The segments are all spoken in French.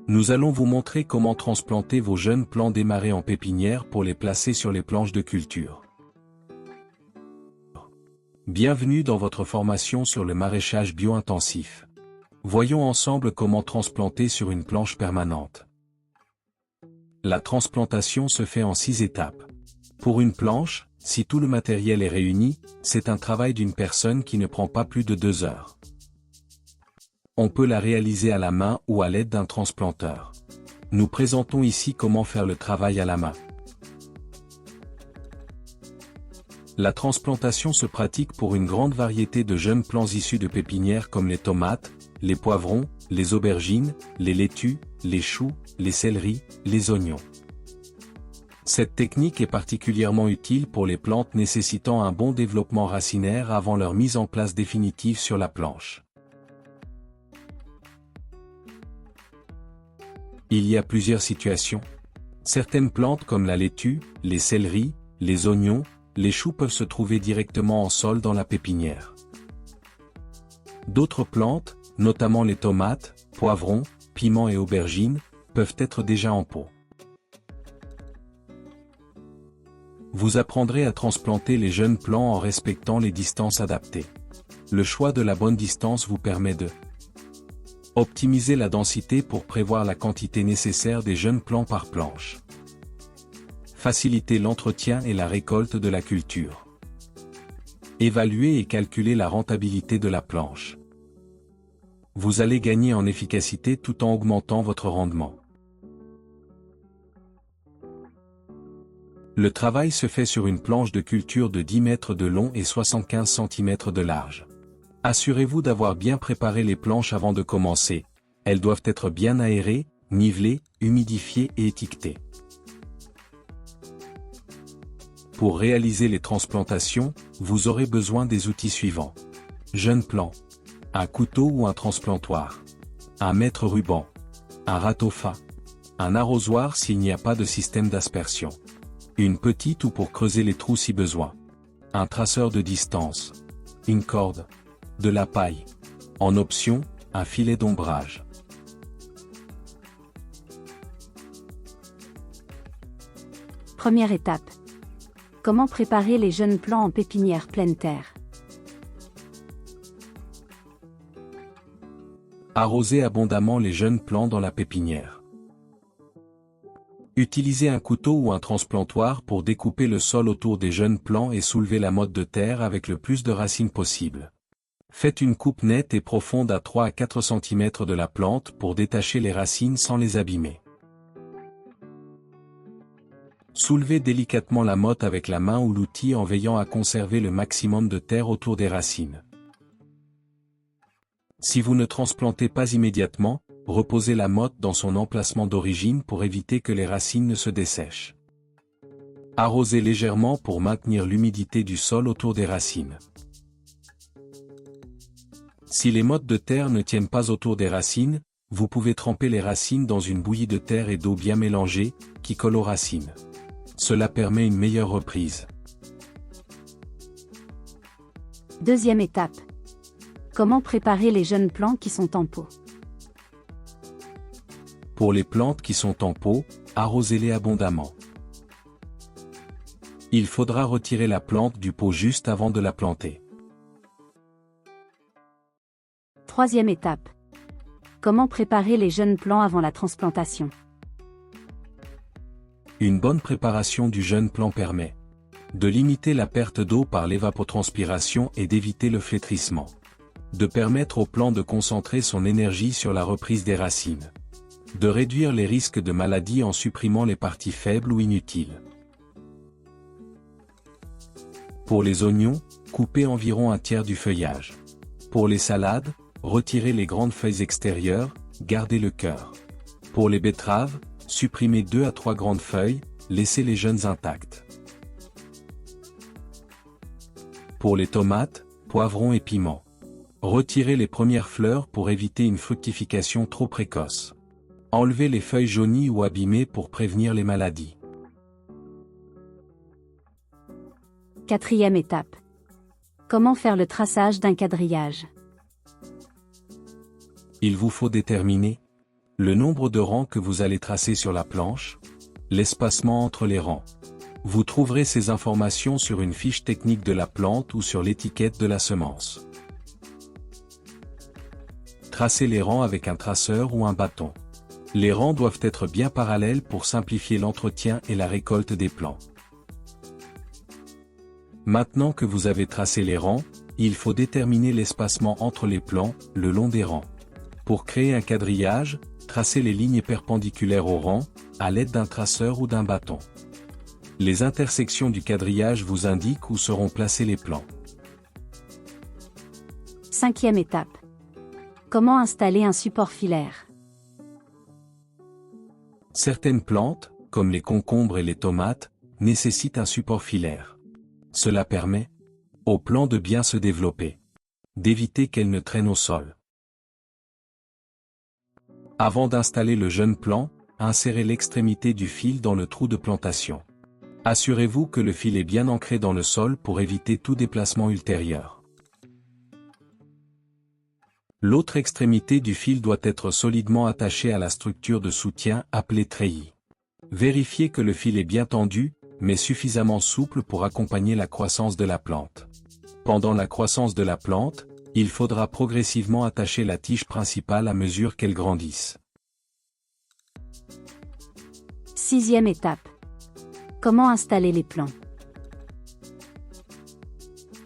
Nous allons vous montrer comment transplanter vos jeunes plants démarrés en pépinière pour les placer sur les planches de culture. Bienvenue dans votre formation sur le maraîchage bio-intensif. Voyons ensemble comment transplanter sur une planche permanente. La transplantation se fait en 6 étapes. Pour une planche, si tout le matériel est réuni, c'est un travail d'une personne qui ne prend pas plus de 2 heures. On peut la réaliser à la main ou à l'aide d'un transplanteur. Nous présentons ici comment faire le travail à la main. La transplantation se pratique pour une grande variété de jeunes plants issus de pépinières comme les tomates, les poivrons, les aubergines, les laitues, les choux, les céleris, les oignons. Cette technique est particulièrement utile pour les plantes nécessitant un bon développement racinaire avant leur mise en place définitive sur la planche. Il y a plusieurs situations. Certaines plantes comme la laitue, les céleris, les oignons, les choux peuvent se trouver directement en sol dans la pépinière. D'autres plantes, notamment les tomates, poivrons, piments et aubergines, peuvent être déjà en pot. Vous apprendrez à transplanter les jeunes plants en respectant les distances adaptées. Le choix de la bonne distance vous permet de optimiser la densité pour prévoir la quantité nécessaire des jeunes plants par planche. Faciliter l'entretien et la récolte de la culture. Évaluer et calculer la rentabilité de la planche. Vous allez gagner en efficacité tout en augmentant votre rendement. Le travail se fait sur une planche de culture de 10 mètres de long et 75 cm de large. Assurez-vous d'avoir bien préparé les planches avant de commencer. Elles doivent être bien aérées, nivelées, humidifiées et étiquetées. Pour réaliser les transplantations, vous aurez besoin des outils suivants. Jeunes plants. Un couteau ou un transplantoir. Un mètre ruban. Un râteau fin. Un arrosoir s'il n'y a pas de système d'aspersion. Une petite ou pour creuser les trous si besoin. Un traceur de distance. Une corde. De la paille. En option, un filet d'ombrage. Première étape. Comment préparer les jeunes plants en pépinière pleine terre? Arrosez abondamment les jeunes plants dans la pépinière. Utilisez un couteau ou un transplantoir pour découper le sol autour des jeunes plants et soulever la motte de terre avec le plus de racines possible. Faites une coupe nette et profonde à 3 à 4 cm de la plante pour détacher les racines sans les abîmer. Soulevez délicatement la motte avec la main ou l'outil en veillant à conserver le maximum de terre autour des racines. Si vous ne transplantez pas immédiatement, reposez la motte dans son emplacement d'origine pour éviter que les racines ne se dessèchent. Arrosez légèrement pour maintenir l'humidité du sol autour des racines. Si les mottes de terre ne tiennent pas autour des racines, vous pouvez tremper les racines dans une bouillie de terre et d'eau bien mélangée, qui colle aux racines. Cela permet une meilleure reprise. Deuxième étape. Comment préparer les jeunes plants qui sont en pot? Pour les plantes qui sont en pot, arrosez-les abondamment. Il faudra retirer la plante du pot juste avant de la planter. Troisième étape. Comment préparer les jeunes plants avant la transplantation? Une bonne préparation du jeune plant permet de limiter la perte d'eau par l'évapotranspiration et d'éviter le flétrissement. De permettre au plant de concentrer son énergie sur la reprise des racines. De réduire les risques de maladies en supprimant les parties faibles ou inutiles. Pour les oignons, coupez environ un tiers du feuillage. Pour les salades, retirez les grandes feuilles extérieures, gardez le cœur. Pour les betteraves, supprimez 2 à 3 grandes feuilles, laissez les jeunes intactes. Pour les tomates, poivrons et piments. Retirez les premières fleurs pour éviter une fructification trop précoce. Enlevez les feuilles jaunies ou abîmées pour prévenir les maladies. Quatrième étape. Comment faire le traçage d'un quadrillage? Il vous faut déterminer Le nombre de rangs que vous allez tracer sur la planche, l'espacement entre les rangs. Vous trouverez ces informations sur une fiche technique de la plante ou sur l'étiquette de la semence. Tracez les rangs avec un traceur ou un bâton. Les rangs doivent être bien parallèles pour simplifier l'entretien et la récolte des plants. Maintenant que vous avez tracé les rangs, il faut déterminer l'espacement entre les plants, le long des rangs. Pour créer un quadrillage, tracez les lignes perpendiculaires aux rangs, à l'aide d'un traceur ou d'un bâton. Les intersections du quadrillage vous indiquent où seront placés les plants. 5e étape. Comment installer un support filaire? Certaines plantes, comme les concombres et les tomates, nécessitent un support filaire. Cela permet aux plants de bien se développer, d'éviter qu'elles ne traînent au sol. Avant d'installer le jeune plant, insérez l'extrémité du fil dans le trou de plantation. Assurez-vous que le fil est bien ancré dans le sol pour éviter tout déplacement ultérieur. L'autre extrémité du fil doit être solidement attachée à la structure de soutien appelée treillis. Vérifiez que le fil est bien tendu, mais suffisamment souple pour accompagner la croissance de la plante. Pendant la croissance de la plante, il faudra progressivement attacher la tige principale à mesure qu'elle grandisse. 6e étape. Comment installer les plants?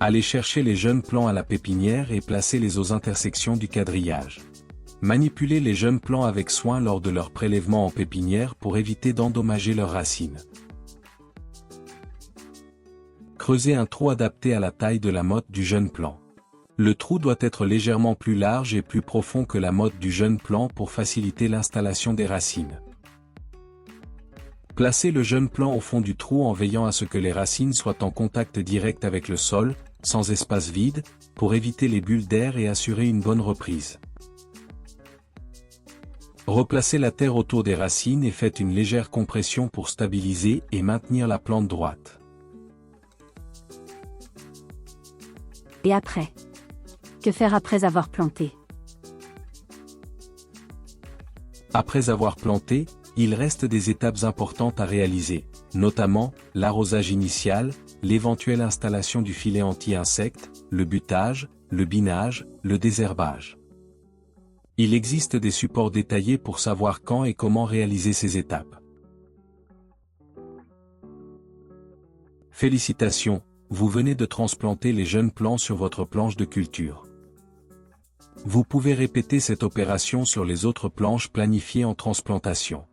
Allez chercher les jeunes plants à la pépinière et placez-les aux intersections du quadrillage. Manipulez les jeunes plants avec soin lors de leur prélèvement en pépinière pour éviter d'endommager leurs racines. Creusez un trou adapté à la taille de la motte du jeune plant. Le trou doit être légèrement plus large et plus profond que la motte du jeune plant pour faciliter l'installation des racines. Placez le jeune plant au fond du trou en veillant à ce que les racines soient en contact direct avec le sol, sans espace vide, pour éviter les bulles d'air et assurer une bonne reprise. Replacez la terre autour des racines et faites une légère compression pour stabiliser et maintenir la plante droite. Et après? Que faire après avoir planté? Après avoir planté, il reste des étapes importantes à réaliser, notamment l'arrosage initial, l'éventuelle installation du filet anti-insectes, le butage, le binage, le désherbage. Il existe des supports détaillés pour savoir quand et comment réaliser ces étapes. Félicitations, vous venez de transplanter les jeunes plants sur votre planche de culture. Vous pouvez répéter cette opération sur les autres planches planifiées en transplantation.